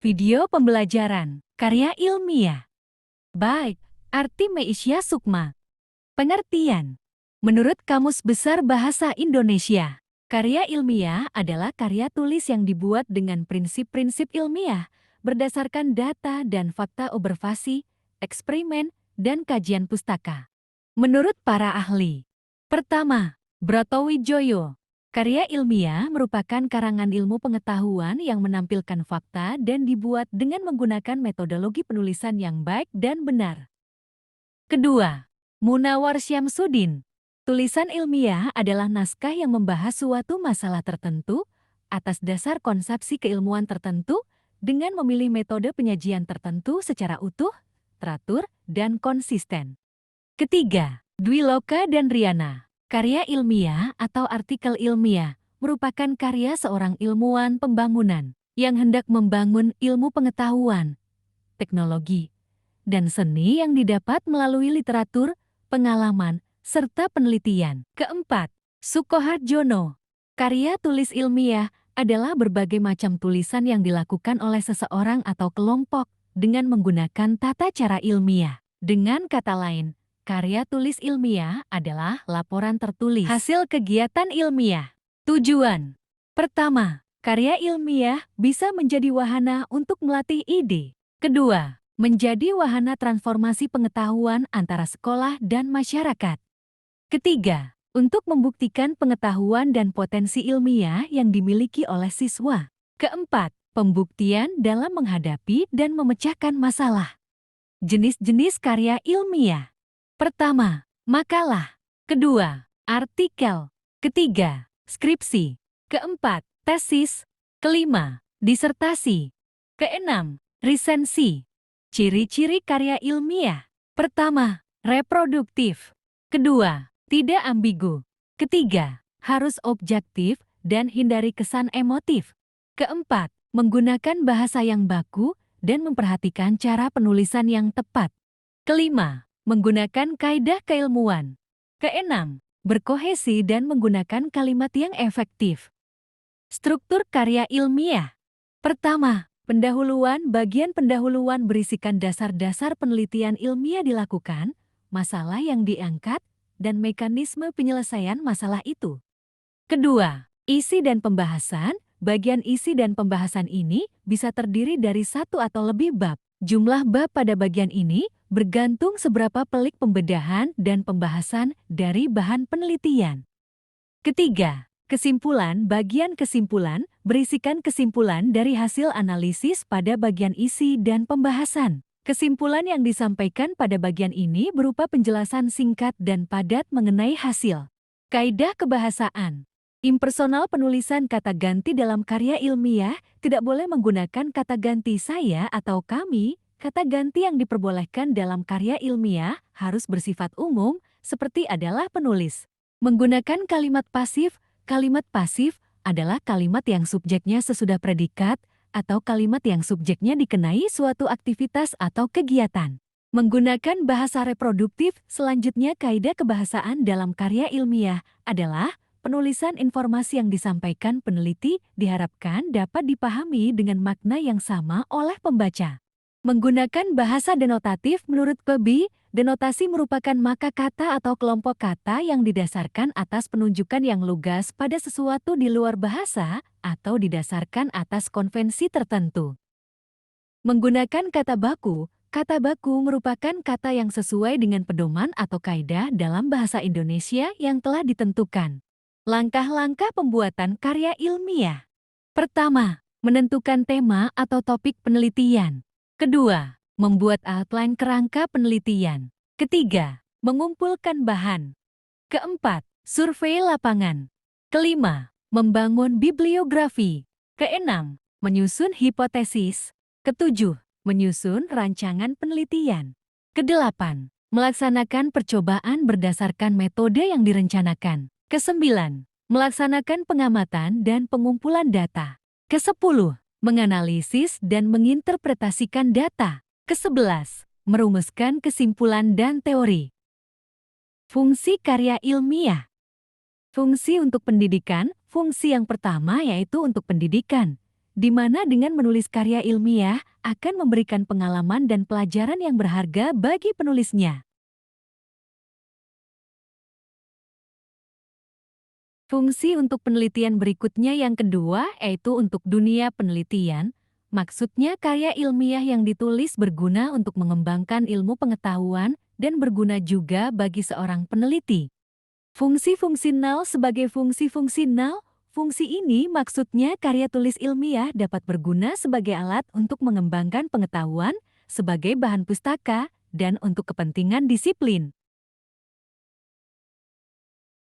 Video pembelajaran, karya ilmiah. Baik, arti Meisya Sukma. Pengertian. Menurut Kamus Besar Bahasa Indonesia, karya ilmiah adalah karya tulis yang dibuat dengan prinsip-prinsip ilmiah, berdasarkan data dan fakta observasi, eksperimen, dan kajian pustaka. Menurut para ahli. Pertama, Brotowijoyo. Karya ilmiah merupakan karangan ilmu pengetahuan yang menampilkan fakta dan dibuat dengan menggunakan metodologi penulisan yang baik dan benar. Kedua, Munawar Syamsuddin. Tulisan ilmiah adalah naskah yang membahas suatu masalah tertentu atas dasar konsepsi keilmuan tertentu dengan memilih metode penyajian tertentu secara utuh, teratur, dan konsisten. Ketiga, Dwi Loka dan Riana. Karya ilmiah atau artikel ilmiah merupakan karya seorang ilmuwan pembangunan yang hendak membangun ilmu pengetahuan, teknologi, dan seni yang didapat melalui literatur, pengalaman, serta penelitian. Keempat, Sukoharjono. Karya tulis ilmiah adalah berbagai macam tulisan yang dilakukan oleh seseorang atau kelompok dengan menggunakan tata cara ilmiah. Dengan kata lain, karya tulis ilmiah adalah laporan tertulis hasil kegiatan ilmiah. Tujuan. Pertama, karya ilmiah bisa menjadi wahana untuk melatih ide. Kedua, menjadi wahana transformasi pengetahuan antara sekolah dan masyarakat. Ketiga, untuk membuktikan pengetahuan dan potensi ilmiah yang dimiliki oleh siswa. Keempat, pembuktian dalam menghadapi dan memecahkan masalah. Jenis-jenis karya ilmiah. Pertama, makalah. Kedua, artikel. Ketiga, skripsi. Keempat, tesis. Kelima, disertasi. Keenam, resensi. Ciri-ciri karya ilmiah. Pertama, reproduktif. Kedua, tidak ambigu. Ketiga, harus objektif dan hindari kesan emotif. Keempat, menggunakan bahasa yang baku dan memperhatikan cara penulisan yang tepat. Kelima, menggunakan kaidah keilmuan. Keenam, berkohesi dan menggunakan kalimat yang efektif. Struktur karya ilmiah. Pertama, pendahuluan. Bagian pendahuluan berisikan dasar-dasar penelitian ilmiah dilakukan, masalah yang diangkat, dan mekanisme penyelesaian masalah itu. Kedua, isi dan pembahasan. Bagian isi dan pembahasan ini bisa terdiri dari satu atau lebih bab. Jumlah bab pada bagian ini bergantung seberapa pelik pembedahan dan pembahasan dari bahan penelitian. Ketiga, kesimpulan. Bagian kesimpulan berisikan kesimpulan dari hasil analisis pada bagian isi dan pembahasan. Kesimpulan yang disampaikan pada bagian ini berupa penjelasan singkat dan padat mengenai hasil. Kaidah kebahasaan. Impersonal penulisan kata ganti dalam karya ilmiah tidak boleh menggunakan kata ganti saya atau kami. Kata ganti yang diperbolehkan dalam karya ilmiah harus bersifat umum, seperti adalah penulis. Menggunakan kalimat pasif. Kalimat pasif adalah kalimat yang subjeknya sesudah predikat atau kalimat yang subjeknya dikenai suatu aktivitas atau kegiatan. Menggunakan bahasa reproduktif. Selanjutnya, kaidah kebahasaan dalam karya ilmiah adalah penulisan informasi yang disampaikan peneliti diharapkan dapat dipahami dengan makna yang sama oleh pembaca. Menggunakan bahasa denotatif. Menurut Kobi, denotasi merupakan maka kata atau kelompok kata yang didasarkan atas penunjukan yang lugas pada sesuatu di luar bahasa atau didasarkan atas konvensi tertentu. Menggunakan kata baku. Kata baku merupakan kata yang sesuai dengan pedoman atau kaidah dalam bahasa Indonesia yang telah ditentukan. Langkah-langkah pembuatan karya ilmiah. Pertama, menentukan tema atau topik penelitian. Kedua, membuat outline kerangka penelitian. Ketiga, mengumpulkan bahan. Keempat, survei lapangan. Kelima, membangun bibliografi. Keenam, menyusun hipotesis. Ketujuh, menyusun rancangan penelitian. Kedelapan, melaksanakan percobaan berdasarkan metode yang direncanakan. Kesembilan, melaksanakan pengamatan dan pengumpulan data. Kesepuluh, menganalisis dan menginterpretasikan data. Kesebelas, merumuskan kesimpulan dan teori. Fungsi karya ilmiah. Fungsi untuk pendidikan. Fungsi yang pertama yaitu untuk pendidikan. di mana dengan menulis karya ilmiah akan memberikan pengalaman dan pelajaran yang berharga bagi penulisnya. Fungsi untuk penelitian berikutnya yang kedua yaitu untuk dunia penelitian. Maksudnya karya ilmiah yang ditulis berguna untuk mengembangkan ilmu pengetahuan dan berguna juga bagi seorang peneliti. Fungsi fungsional sebagai fungsi fungsional, fungsi ini maksudnya karya tulis ilmiah dapat berguna sebagai alat untuk mengembangkan pengetahuan, sebagai bahan pustaka, dan untuk kepentingan disiplin.